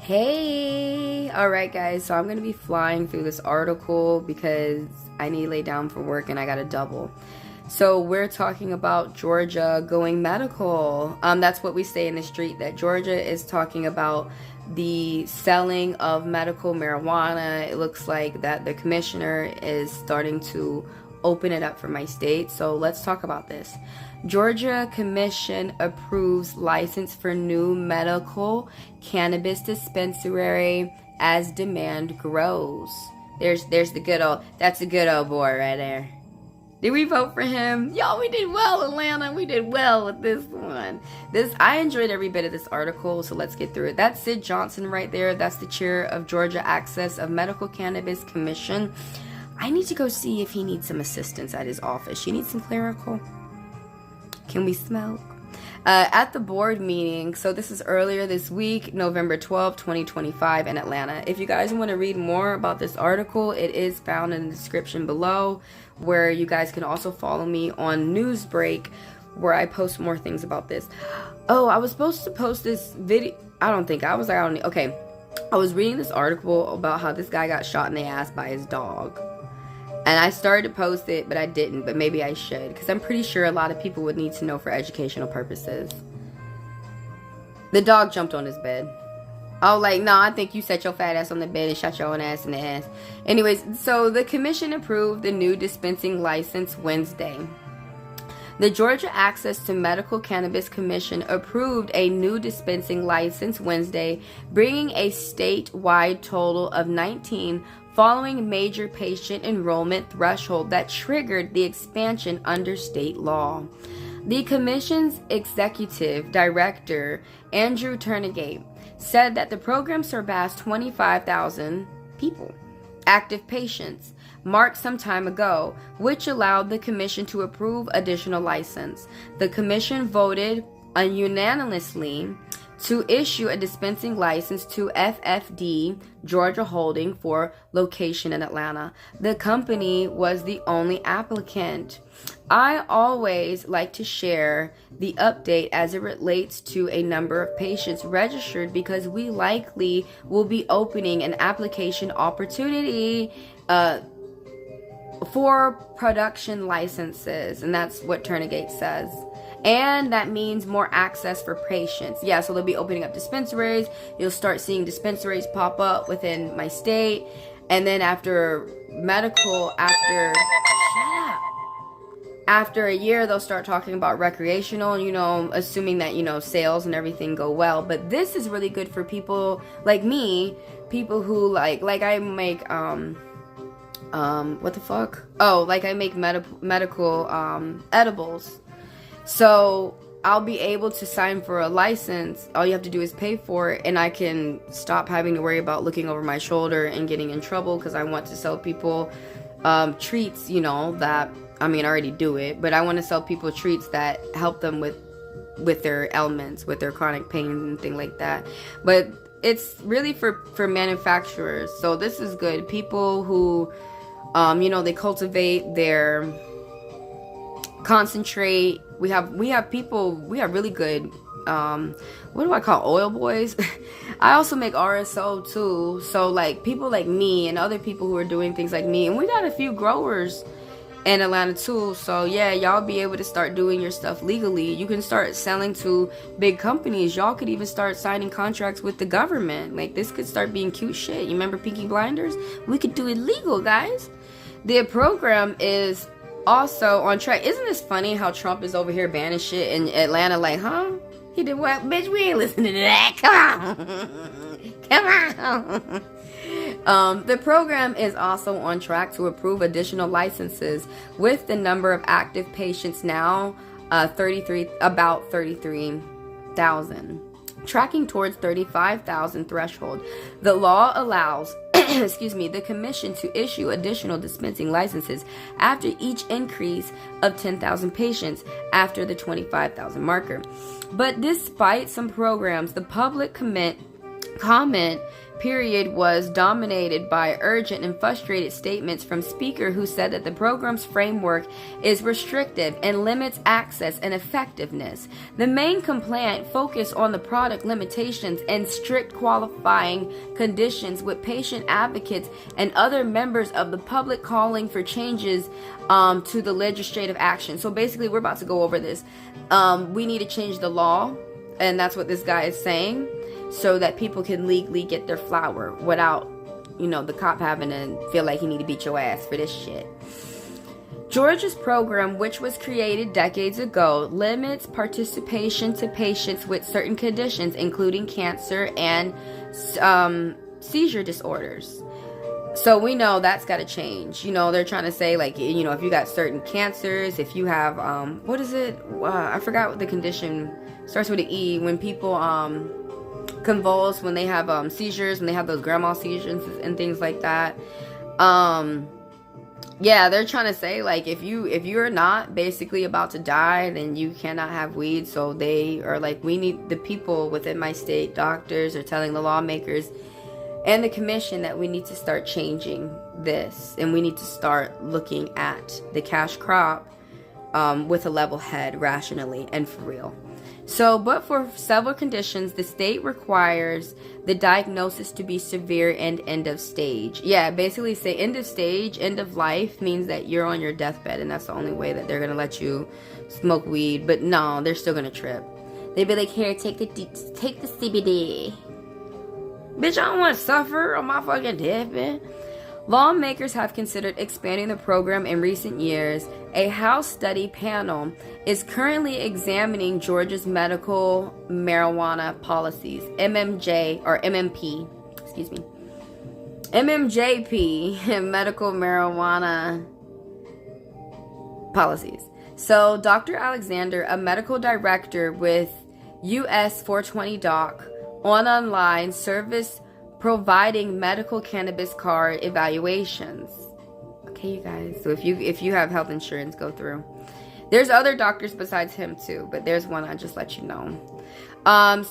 Hey! Alright, guys, so I'm going to be flying through this article because I need to lay down for work and I got a double. So we're talking about Georgia going medical. That's what we say in the street, that Georgia is talking about the selling of medical marijuana. It looks like that the commissioner is starting to open it up for my state. So let's talk about this. Georgia Commission approves license for new medical cannabis dispensary as demand grows. There's the good old, that's a good old boy right there. Did we vote for him? Y'all, we did well, Atlanta. We did well with this one. I enjoyed every bit of this article, so let's get through it. That's Sid Johnson right there. That's the chair of Georgia Access of Medical Cannabis Commission. I need to go see if he needs some assistance at his office. You need some clerical? Can we smoke? At the board meeting, so this is earlier this week, November 12, 2025 in Atlanta. If you guys want to read more about this article, it is found in the description below, where you guys can also follow me on Newsbreak, where I post more things about this. Oh, I was supposed to post this video. I don't think I was like, okay. I was reading this article about how this guy got shot in the ass by his dog. And I started to post it, but I didn't. But maybe I should, because I'm pretty sure a lot of people would need to know for educational purposes. The dog jumped on his bed. Oh, like, no, I think you set your fat ass on the bed and shot your own ass in the ass. Anyways, so the commission approved the new dispensing license Wednesday. The Georgia Access to Medical Cannabis Commission approved a new dispensing license Wednesday, bringing a statewide total of 19 following major patient enrollment threshold that triggered the expansion under state law. The commission's executive director, Andrew Turnegate, said that the program surpassed 25,000 people, active patients, marked some time ago, which allowed the commission to approve additional license. The commission voted unanimously to issue a dispensing license to FFD Georgia Holding for location in Atlanta. The company was the only applicant. I always like to share the update as it relates to a number of patients registered, because we likely will be opening an application opportunity for production licenses, and that's what Turnegate says. And that means more access for patients. Yeah, so they'll be opening up dispensaries. You'll start seeing dispensaries pop up within my state. And then after medical, after a year, they'll start talking about recreational, assuming that, sales and everything go well. But this is really good for people like me, people who like I make, what the fuck? Oh, like I make medical edibles. So I'll be able to sign for a license. All you have to do is pay for it, and I can stop having to worry about looking over my shoulder and getting in trouble, because I want to sell people treats, that, I already do it, but I want to sell people treats that help them with their ailments, with their chronic pain and things like that. But it's really for manufacturers. So this is good. People who, they cultivate their concentrate. We have really good, what do I call, oil boys? I also make RSO too. So like people like me and other people who are doing things like me, and we got a few growers in Atlanta too. So yeah, y'all be able to start doing your stuff legally. You can start selling to big companies. Y'all could even start signing contracts with the government. Like, this could start being cute shit. You remember Peaky Blinders? We could do it legal, guys. The program is also on track. Isn't this funny how Trump is over here banning shit in Atlanta? Like, huh? He did what? Bitch, we ain't listening to that. Come on. The program is also on track to approve additional licenses, with the number of active patients now about 33,000, tracking towards 35,000 threshold. The law allows the commission to issue additional dispensing licenses after each increase of 10,000 patients after the 25,000 marker. But despite some programs, the public comment period was dominated by urgent and frustrated statements from speaker who said that the program's framework is restrictive and limits access and effectiveness. The main complaint focused on the product limitations and strict qualifying conditions, with patient advocates and other members of the public calling for changes to the legislative action. So basically, we're about to go over this. We need to change the law, and that's what this guy is saying, so that people can legally get their flower without, the cop having to feel like he need to beat your ass for this shit. Georgia's program, which was created decades ago, limits participation to patients with certain conditions, including cancer and seizure disorders. So we know that's got to change. They're trying to say, like, if you got certain cancers, if you have, what is it? I forgot what the condition starts with an E. When people convulse, when they have seizures, when they have those grandma seizures and things like that. Yeah, they're trying to say, like, if you're not basically about to die, then you cannot have weed. So they are like, we need, the people within my state, doctors, are telling the lawmakers and the commission that we need to start changing this, and we need to start looking at the cash crop with a level head, rationally and for real. So, but for several conditions, the state requires the diagnosis to be severe and end of stage. Yeah, basically say end of stage, end of life means that you're on your deathbed, and that's the only way that they're gonna let you smoke weed. But no, they're still gonna trip. They'd be like, here, take the CBD. Bitch, I don't want to suffer on my fucking deathbed. Lawmakers have considered expanding the program in recent years. A House study panel is currently examining Georgia's medical marijuana policies, MMJ or MMP, excuse me, MMJP, medical marijuana policies. So Dr. Alexander, a medical director with US 420 Doc, online service providing medical cannabis card evaluations. Okay, you guys. So if you have health insurance, go through. There's other doctors besides him too, but there's one I just let you know.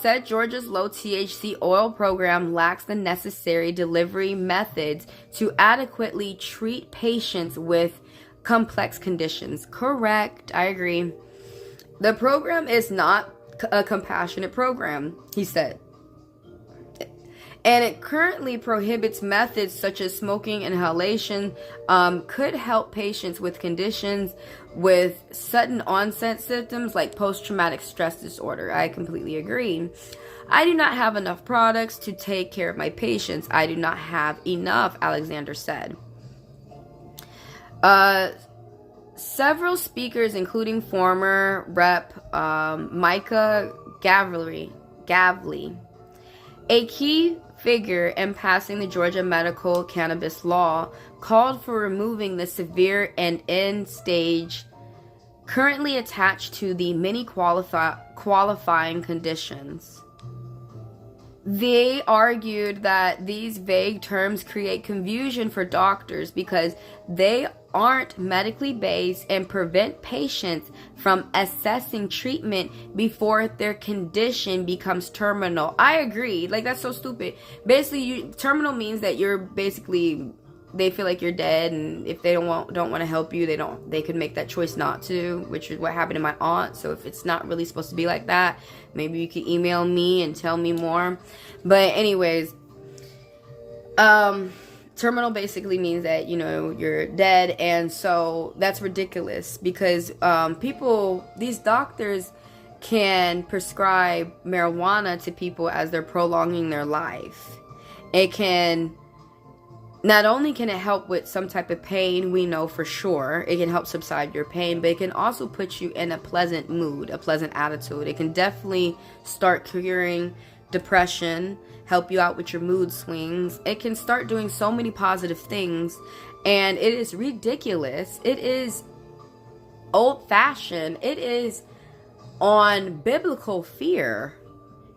Said Georgia's low THC oil program lacks the necessary delivery methods to adequately treat patients with complex conditions. Correct. I agree. The program is not a compassionate program, he said. And it currently prohibits methods such as smoking, inhalation, could help patients with conditions with sudden onset symptoms like post-traumatic stress disorder. I completely agree. I do not have enough products to take care of my patients. I do not have enough, Alexander said. Several speakers, including former Rep. Micah Gavley, a key figure in passing the Georgia medical cannabis law, called for removing the severe and end stage currently attached to the many qualifying conditions. They argued that these vague terms create confusion for doctors because they aren't medically based and prevent patients from assessing treatment before their condition becomes terminal. I agree. Like, that's so stupid. Basically, terminal means that you're basically, they feel like you're dead, and if they don't want to help you, they could make that choice not to, which is what happened to my aunt. So if it's not really supposed to be like that, maybe you can email me and tell me more. But anyways, terminal basically means that, you're dead, and so that's ridiculous because these doctors can prescribe marijuana to people as they're prolonging their life. Not only can it help with some type of pain, we know for sure, it can help subside your pain, but it can also put you in a pleasant mood, a pleasant attitude. It can definitely start curing depression, help you out with your mood swings. It can start doing so many positive things, and it is ridiculous. It is old-fashioned. It is on biblical fear.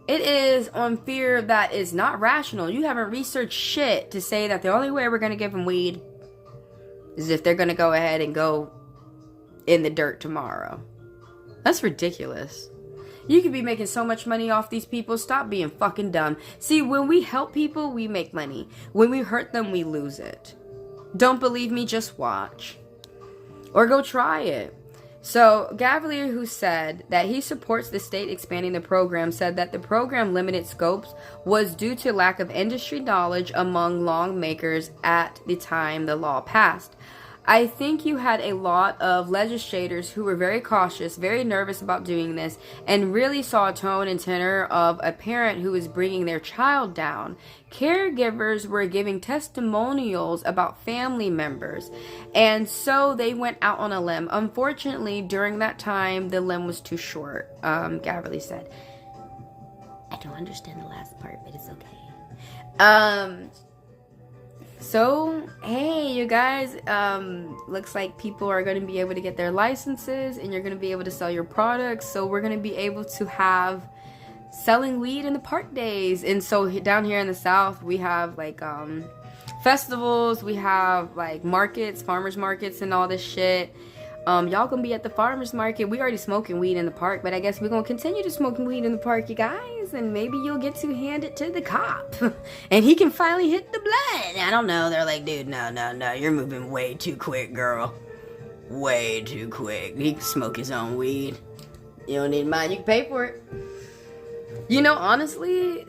It is on fear that is not rational. You haven't researched shit to say that the only way we're going to give them weed is if they're going to go ahead and go in the dirt tomorrow. That's ridiculous. You could be making so much money off these people. Stop being fucking dumb. See, when we help people, we make money. When we hurt them, we lose it. Don't believe me? Just watch. Or go try it. So, Gavalier, who said that he supports the state expanding the program, said that the program limited scopes was due to lack of industry knowledge among lawmakers at the time the law passed. I think you had a lot of legislators who were very cautious, very nervous about doing this, and really saw a tone and tenor of a parent who was bringing their child down. Caregivers were giving testimonials about family members, and so they went out on a limb. Unfortunately, during that time, the limb was too short, Gavalier said. I don't understand the last part, but it's okay. So, hey, you guys, looks like people are going to be able to get their licenses and you're going to be able to sell your products. So we're going to be able to have selling weed in the park days. And so down here in the South, we have like festivals, we have like markets, farmers markets and all this shit. Y'all gonna be at the farmers market. We already smoking weed in the park, but I guess we're gonna continue to smoking weed in the park, you guys, and maybe you'll get to hand it to the cop and he can finally hit the blood. I don't know. They're like, dude, no, you're moving way too quick, girl. Way too quick. He can smoke his own weed. You don't need mine, you can pay for it. You know, honestly,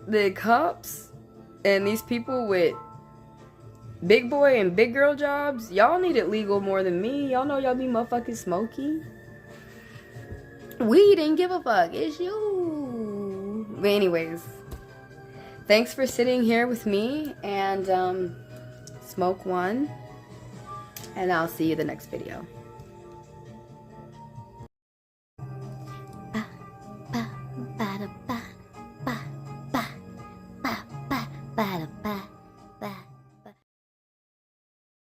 the cops and these people with big boy and big girl jobs, y'all need it legal more than me. Y'all know y'all be motherfucking smoky. We didn't give a fuck. It's you. But anyways, thanks for sitting here with me and smoke one. And I'll see you the next video.